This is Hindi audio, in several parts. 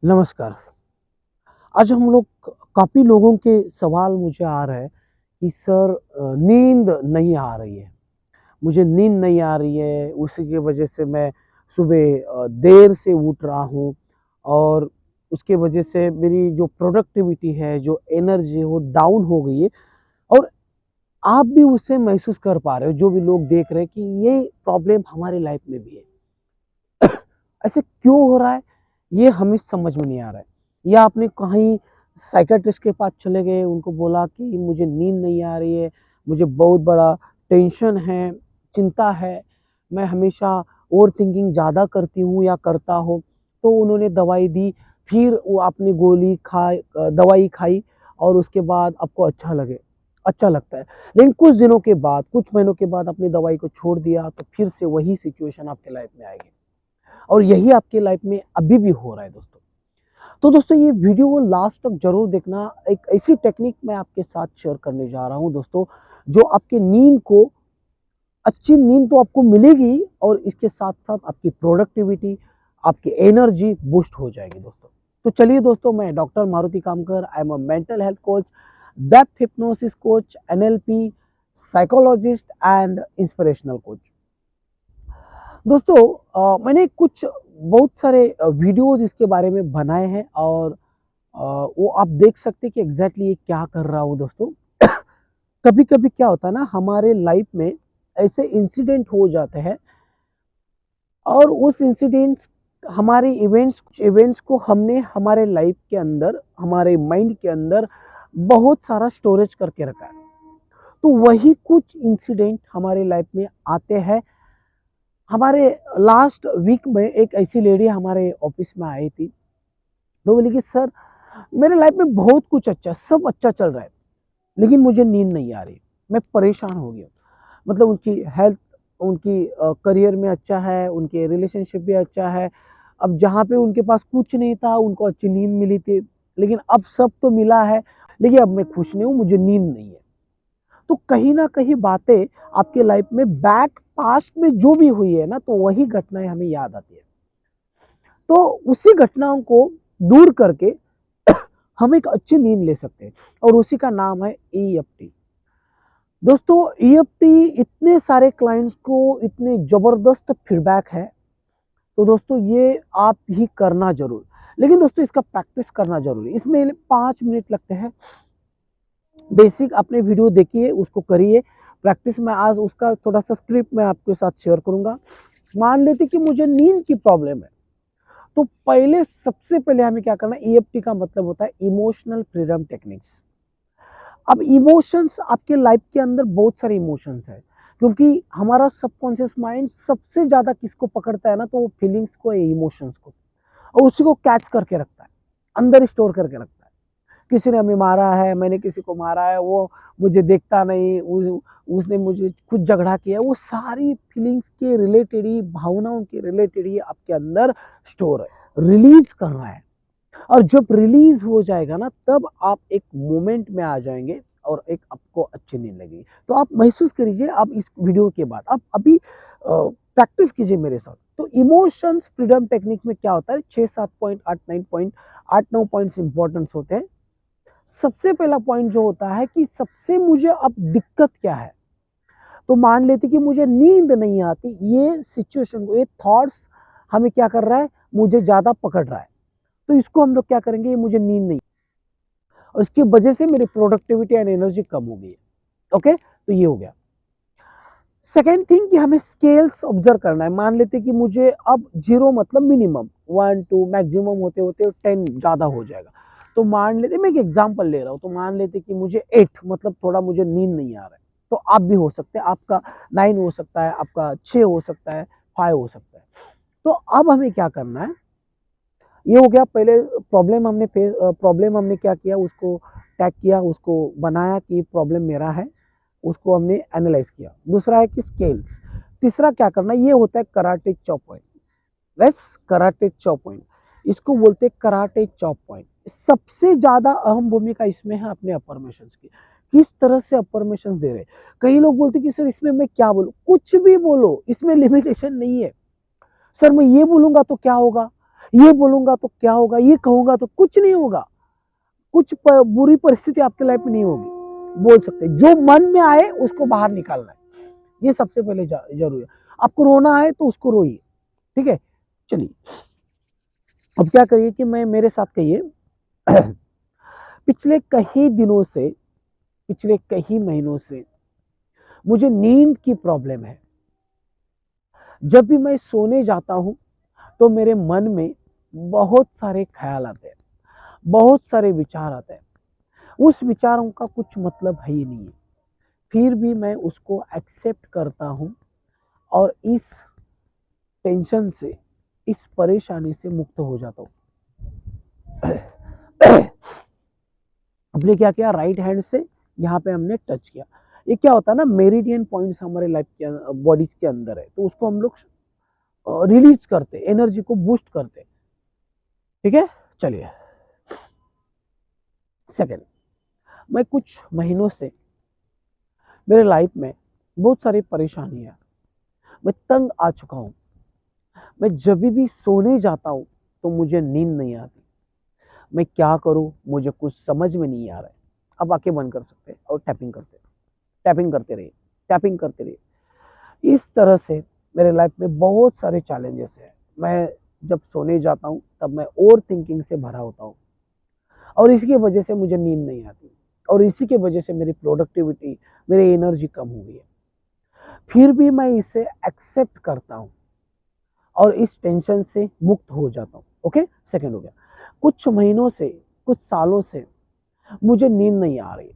नमस्कार। आज हम लोग काफ़ी लोगों के सवाल मुझे आ रहे हैं कि सर नींद नहीं आ रही है। मुझे नींद नहीं आ रही है, उसी की वजह से मैं सुबह देर से उठ रहा हूँ और उसके वजह से मेरी जो प्रोडक्टिविटी है, जो एनर्जी है, वो डाउन हो गई है और आप भी उससे महसूस कर पा रहे हो, जो भी लोग देख रहे हैं कि ये प्रॉब्लम हमारी लाइफ में भी है। ऐसे क्यों हो रहा है ये हमें समझ में नहीं आ रहा है। या आपने कहीं साइकियाट्रिस्ट के पास चले गए, उनको बोला कि मुझे नींद नहीं आ रही है, मुझे बहुत बड़ा टेंशन है, चिंता है, मैं हमेशा ओवर थिंकिंग ज़्यादा करती हूँ या करता हूँ। तो उन्होंने दवाई दी, फिर वो आपने दवाई खाई और उसके बाद आपको अच्छा लगता है। लेकिन कुछ दिनों के बाद, कुछ महीनों के बाद आपने दवाई को छोड़ दिया तो फिर से वही सिचुएशन आपके लाइफ में आएगी। और यही आपकी लाइफ में अभी भी हो रहा है दोस्तों। तो दोस्तों ये वीडियो को लास्ट तक जरूर देखना। एक ऐसी टेक्निक मैं आपके साथ शेयर करने जा रहा हूं दोस्तों, जो आपके नींद को, अच्छी नींद तो आपको मिलेगी और इसके साथ साथ आपकी प्रोडक्टिविटी, आपकी एनर्जी बूस्ट हो जाएगी दोस्तों। तो चलिए दोस्तों, मैं doctor Maruti Kamkar, I am a mental health coach, depth hypnosis coach, NLP, psychologist and inspirational coach. दोस्तों मैंने कुछ बहुत सारे वीडियोस इसके बारे में बनाए हैं और वो आप देख सकते हैं कि एग्जैक्टली ये क्या कर रहा हूँ दोस्तों। कभी कभी क्या होता है ना, हमारे लाइफ में ऐसे इंसिडेंट हो जाते हैं और उस इंसिडेंट्स, हमारे इवेंट्स को हमने हमारे लाइफ के अंदर, हमारे माइंड के अंदर बहुत सारा स्टोरेज करके रखा है। तो वही कुछ इंसिडेंट हमारे लाइफ में आते हैं। हमारे लास्ट वीक में एक ऐसी लेडी हमारे ऑफिस में आई थी। तो बोली कि सर, मेरे लाइफ में बहुत कुछ अच्छा, सब अच्छा चल रहा है, लेकिन मुझे नींद नहीं आ रही, मैं परेशान हो गया। मतलब उनकी हेल्थ, उनकी करियर में अच्छा है, उनके रिलेशनशिप भी अच्छा है। अब जहाँ पे उनके पास कुछ नहीं था, उनको अच्छी नींद मिली थी, लेकिन अब सब तो मिला है, लेकिन अब मैं खुश नहीं हूँ, मुझे नींद नहीं है। तो कहीं ना कहीं बातें आपके लाइफ में बैक पास्ट में जो भी हुई है ना, तो वही घटनाएं हमें याद आती है। तो उसी घटनाओं को दूर करके हम एक अच्छी नींद ले सकते हैं और उसी का नाम है ईएफटी। दोस्तों ईएफटी इतने सारे क्लाइंट्स को इतने जबरदस्त फीडबैक है। तो दोस्तों ये आप ही करना जरूर, लेकिन दोस्तों इसका प्रैक्टिस करना जरूरी। इसमें 5 मिनट लगते हैं। बेसिक अपने वीडियो देखिए, उसको करिए प्रैक्टिस में। आज उसका थोड़ा सा स्क्रिप्ट मैं आपके साथ शेयर करूंगा। मान लेते कि मुझे नींद की प्रॉब्लम है, तो पहले सबसे पहले हमें क्या करना है, ईएफटी का मतलब होता है इमोशनल फ्रीडम टेक्निक्स। अब इमोशंस, आपके लाइफ के अंदर बहुत सारे इमोशंस है, क्योंकि हमारा सबकॉन्शियस माइंड सबसे ज्यादा किसको पकड़ता है ना, तो वो फीलिंग्स को, इमोशंस को, और उसी को कैच करके रखता है, अंदर स्टोर करके रखता है। किसी ने हमें मारा है, मैंने किसी को मारा है, वो मुझे देखता नहीं, उसने मुझे कुछ झगड़ा किया, वो सारी फीलिंग्स के रिलेटेड ही, भावनाओं के रिलेटेड ही आपके अंदर स्टोर है, रिलीज कर रहा है। और जब रिलीज हो जाएगा ना, तब आप एक मोमेंट में आ जाएंगे और एक आपको अच्छी नींद लगेगी। तो आप महसूस करिए, आप इस वीडियो के बाद आप अभी प्रैक्टिस कीजिए मेरे साथ। तो इमोशंस फ्रीडम टेक्निक में क्या होता है, 6-7 पॉइंट, 8-9 पॉइंट, 8-9 पॉइंट्स इंपॉर्टेंट होते हैं। सबसे पहला पॉइंट जो होता है कि सबसे मुझे अब दिक्कत क्या है। तो मान लेते कि मुझे नींद नहीं आती, ये सिचुएशन को, ये थॉट्स हमें क्या कर रहा है, मुझे ज्यादा पकड़ रहा है। तो इसको हम लोग क्या करेंगे, ये मुझे नींद नहीं, और इसकी वजह से मेरी प्रोडक्टिविटी एंड एनर्जी कम हो गई है। ओके, तो ये हो गया। सेकेंड थिंग कि हमें स्केल्स ऑब्जर्व करना है। मान लेते कि मुझे अब 0 मतलब मिनिमम, 1-2, मैक्सिमम होते होते 10 ज्यादा हो जाएगा। तो मान लेते, मैं एक एग्जांपल ले रहा हूँ, तो मान लेते कि मुझे 8 मतलब थोड़ा मुझे नींद नहीं आ रहा है। तो आप भी हो सकते हैं, आपका 9 हो सकता है, आपका 6 हो सकता है, 5 हो सकता है। तो अब हमें क्या करना है, ये हो गया पहले प्रॉब्लम हमने क्या किया, उसको टैग किया, उसको बनाया कि प्रॉब्लम मेरा है, उसको हमने एनालाइज किया। दूसरा है कि स्केल्स। तीसरा क्या करना, ये होता है karate chop point. Let's karate chop point, इसको बोलते हैं कराटे चॉप पॉइंट। सबसे ज्यादा अहम भूमिका इसमें है अपने अफर्मेशंस की। किस तरह से अफर्मेशंस दे रहे। कई लोग बोलते कि सर इसमें मैं क्या बोलूं, कुछ भी बोलो, इसमें लिमिटेशन नहीं है। सर मैं ये बोलूंगा तो क्या होगा, ये बोलूंगा तो क्या होगा, ये कहूंगा तो कुछ नहीं होगा, कुछ बुरी परिस्थिति आपके लाइफ में नहीं होगी। बोल सकते जो मन में आए उसको बाहर निकालना है, ये सबसे पहले जरूरी है। आपको रोना है तो उसको रोइए, ठीक है। चलिए अब क्या करिए कि मैं मेरे साथ कहिए पिछले कई दिनों से, पिछले कई महीनों से मुझे नींद की प्रॉब्लम है। जब भी मैं सोने जाता हूं तो मेरे मन में बहुत सारे ख्याल आते हैं, बहुत सारे विचार आते हैं। उस विचारों का कुछ मतलब है ही नहीं है, फिर भी मैं उसको एक्सेप्ट करता हूं और इस टेंशन से, इस परेशानी से मुक्त हो जाता हूं। हमने क्या किया, राइट हैंड से यहाँ पे हमने टच किया। ये क्या होता है ना, मेरिडियन पॉइंट्स हमारे लाइफ के बॉडीज के अंदर है, तो उसको हम लोग रिलीज करते, एनर्जी को बूस्ट करते, ठीक है। चलिए सेकंड, मैं कुछ महीनों से मेरे लाइफ में बहुत सारी परेशानी है, मैं तंग आ चुका हूँ। मैं जब भी सोने जाता हूँ तो मुझे नींद नहीं आती। मैं क्या करूँ मुझे कुछ समझ में नहीं आ रहा है। अब आंखें बंद कर सकते हैं और टैपिंग करते, टैपिंग करते रहिए, टैपिंग करते रहिए। इस तरह से मेरे लाइफ में बहुत सारे चैलेंजेस हैं। मैं जब सोने जाता हूँ तब मैं ओवर थिंकिंग से भरा होता हूँ और इसकी वजह से मुझे नींद नहीं आती और इसी की वजह से मेरी प्रोडक्टिविटी, मेरी एनर्जी कम हो गई है। फिर भी मैं इसे एक्सेप्ट करता हूँ और इस टेंशन से मुक्त हो जाता हूँ। ओके, सेकंड हो गया। कुछ महीनों से, कुछ सालों से मुझे नींद नहीं आ रही।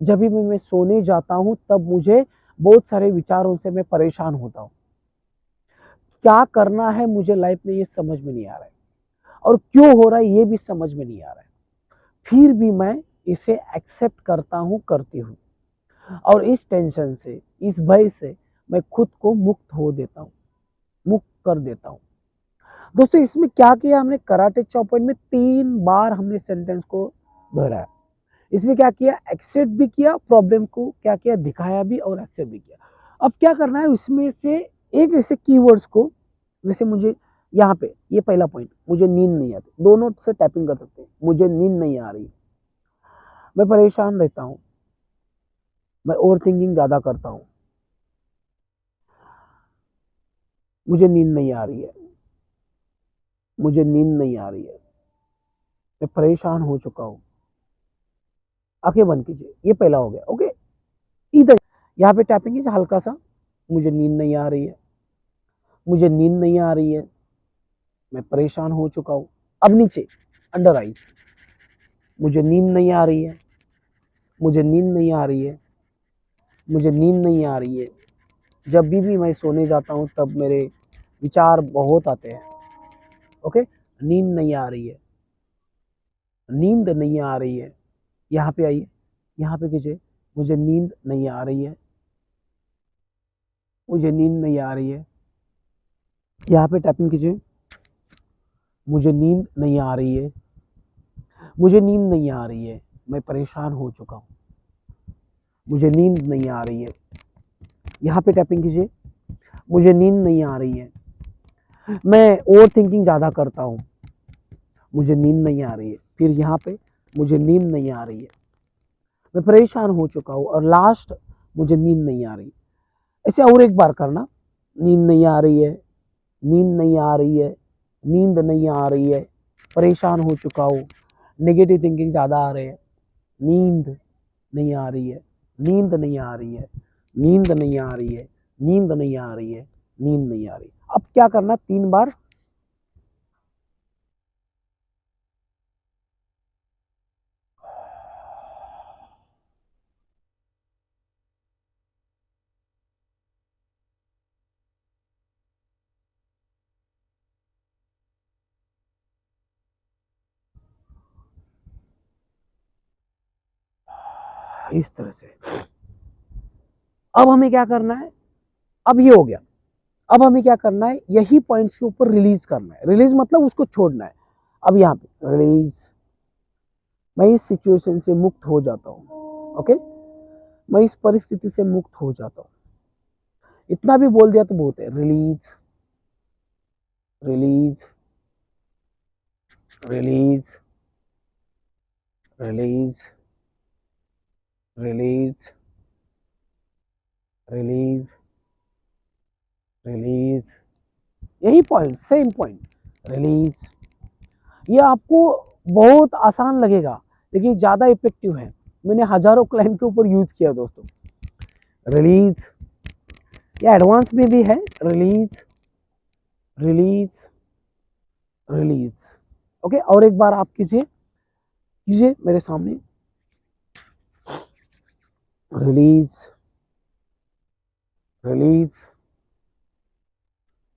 जब भी मैं सोने जाता हूँ तब मुझे बहुत सारे विचारों से मैं परेशान होता हूँ। क्या करना है मुझे लाइफ में ये समझ में नहीं आ रहा है और क्यों हो रहा है ये भी समझ में नहीं आ रहा है। फिर भी मैं इसे एक्सेप्ट करता हूँ, करती हूँ और इस टेंशन से, इस भय से मैं खुद को मुक्त हो देता हूँ, मुक्त कर देता हूँ। दोस्तों इसमें क्या किया हमने, कराटे चॉप पॉइंट में 3 बार हमने सेंटेंस को दोहराया। इसमें क्या किया, एक्सेप्ट भी किया, प्रॉब्लम को क्या किया, दिखाया भी और एक्सेप्ट भी किया। अब क्या करना है, उसमें से एक ऐसे कीवर्ड्स को, जैसे मुझे यहाँ पे ये पहला पॉइंट, मुझे नींद नहीं आती, दोनों से टैपिंग कर सकते हैं। मुझे नींद नहीं आ रही, मैं परेशान रहता हूँ, मैं ओवर थिंकिंग ज्यादा करता हूँ, मुझे नींद नहीं आ रही है, मुझे नींद नहीं आ रही है, मैं परेशान हो चुका हूँ। आंखें बंद कीजिए, ये पहला हो गया। ओके, इधर यहाँ पे टैपिंग कीजिए हल्का सा। मुझे नींद नहीं आ रही है, मुझे नींद नहीं आ रही है, मैं परेशान हो चुका हूँ। अब नीचे अंडर आईज, मुझे नींद नहीं आ रही है, मुझे नींद नहीं आ रही है, मुझे नींद नहीं आ रही है। जब भी मैं सोने जाता हूँ तब मेरे विचार बहुत आते हैं। ओके, नींद नहीं आ रही है, नींद नहीं आ रही है। यहाँ पे आइए, यहाँ पे कीजिए, मुझे नींद नहीं आ रही है, मुझे नींद नहीं आ रही है। यहाँ पे टैपिंग कीजिए, मुझे नींद नहीं आ रही है, मुझे नींद नहीं आ रही है, मैं परेशान हो चुका हूँ, मुझे नींद नहीं आ रही है। यहाँ पे टैपिंग कीजिए, मुझे नींद नहीं आ रही है, मैं ओवर थिंकिंग ज़्यादा करता हूँ, मुझे नींद नहीं आ रही है। फिर यहाँ पे मुझे नींद नहीं आ रही है, मैं परेशान हो चुका हूँ और लास्ट मुझे नींद नहीं आ रही। ऐसे और एक बार करना, नींद नहीं आ रही है, नींद नहीं आ रही है, नींद नहीं आ रही है, परेशान हो चुका हूँ, नेगेटिव थिंकिंग ज़्यादा आ रहे हैं, नींद नहीं आ रही है, नींद नहीं आ रही है, नींद नहीं आ रही है, नींद नहीं आ रही है, नींद नहीं आ रही। अब क्या करना, 3 बार इस तरह से। अब हमें क्या करना है, अब ये हो गया। अब हमें क्या करना है, यही पॉइंट्स के ऊपर रिलीज करना है। रिलीज मतलब उसको छोड़ना है। अब यहाँ पे रिलीज, मैं इस सिचुएशन से मुक्त हो जाता हूँ। ओके, मैं इस परिस्थिति से मुक्त हो जाता हूँ। इतना भी बोल दिया तो बहुत है। Release, release, release, release, release, release, release, यही पॉइंट, सेम पॉइंट, रिलीज। ये आपको बहुत आसान लगेगा लेकिन ज़्यादा इफेक्टिव है। मैंने हजारों क्लाइंट के ऊपर यूज़ किया दोस्तों। रिलीज, ये एडवांस में भी है। Release, release, release. ओके, और एक बार आप कीजिए, कीजिए मेरे सामने। Release, release,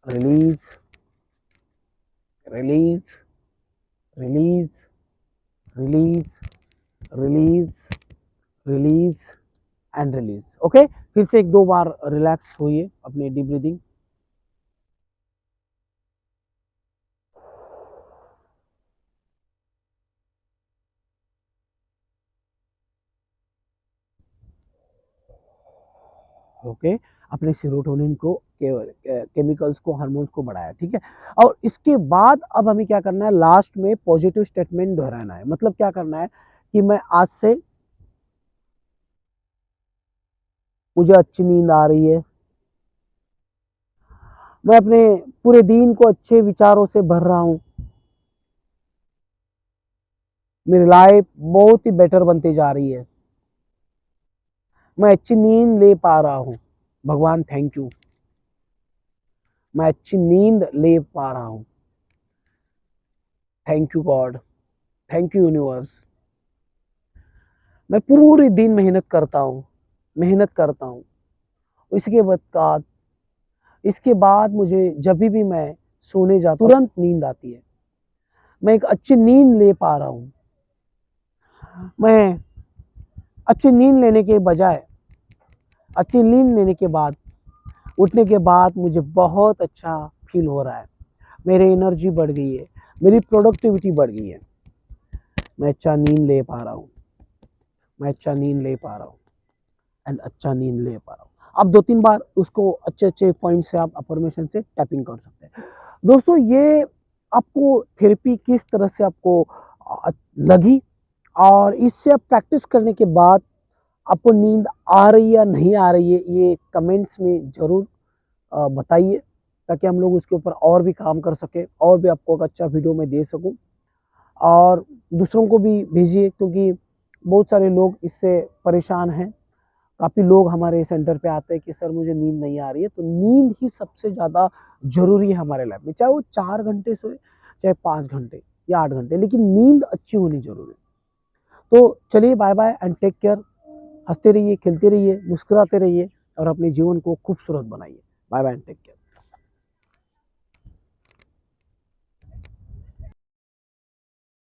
release, release, release, release, release, release and release. Okay, फिर से एक दो बार रिलैक्स होइए, अपनी डीप ब्रीदिंग। ओके, अपने सेरोटोनिन को, केमिकल्स को, हार्मोन्स को बढ़ाया। ठीक है, और इसके बाद अब हमें क्या करना है, लास्ट में पॉजिटिव स्टेटमेंट दोहराना है। मतलब क्या करना है कि मैं आज से, मुझे अच्छी नींद आ रही है, मैं अपने पूरे दिन को अच्छे विचारों से भर रहा हूँ, मेरी लाइफ बहुत ही बेटर बनती जा रही है, मैं अच्छी नींद ले पा रहा हूँ, भगवान थैंक यू, मैं अच्छी नींद ले पा रहा हूँ, thank you God, thank you universe. मैं पूरी दिन मेहनत करता हूँ, मेहनत करता हूँ, इसके बाद मुझे जब भी मैं सोने जाता हूँ तुरंत नींद आती है, मैं एक अच्छी नींद ले पा रहा हूँ। मैं अच्छी नींद लेने के बजाय, अच्छी नींद लेने के बाद, उठने के बाद मुझे बहुत अच्छा फील हो रहा है, मेरी एनर्जी बढ़ गई है, मेरी प्रोडक्टिविटी बढ़ गई है, मैं अच्छा नींद ले पा रहा हूँ, मैं अच्छा नींद ले पा रहा हूँ एंड अच्छा नींद ले पा रहा हूँ। आप 2-3 बार उसको अच्छे अच्छे पॉइंट से आप अफर्मेशन से टैपिंग कर सकते हैं। दोस्तों, ये आपको थेरेपी किस तरह से आपको लगी, और इससे आप प्रैक्टिस करने के बाद आपको नींद आ रही है या नहीं आ रही है, ये कमेंट्स में ज़रूर बताइए, ताकि हम लोग उसके ऊपर और भी काम कर सकें, और भी आपको एक अच्छा वीडियो मैं दे सकूं, और दूसरों को भी भेजिए, क्योंकि बहुत सारे लोग इससे परेशान हैं। काफ़ी लोग हमारे सेंटर पे आते हैं कि सर मुझे नींद नहीं आ रही है। तो नींद ही सबसे ज़्यादा ज़रूरी है हमारे लाइफ में, चाहे वो 4 घंटे सोए, चाहे 5 घंटे या 8 घंटे, लेकिन नींद अच्छी होनी ज़रूरी है। तो चलिए, bye bye and take care. हंसते रहिए, खेलते रहिए, मुस्कुराते रहिए और अपने जीवन को खूबसूरत बनाइए। Bye bye and take care.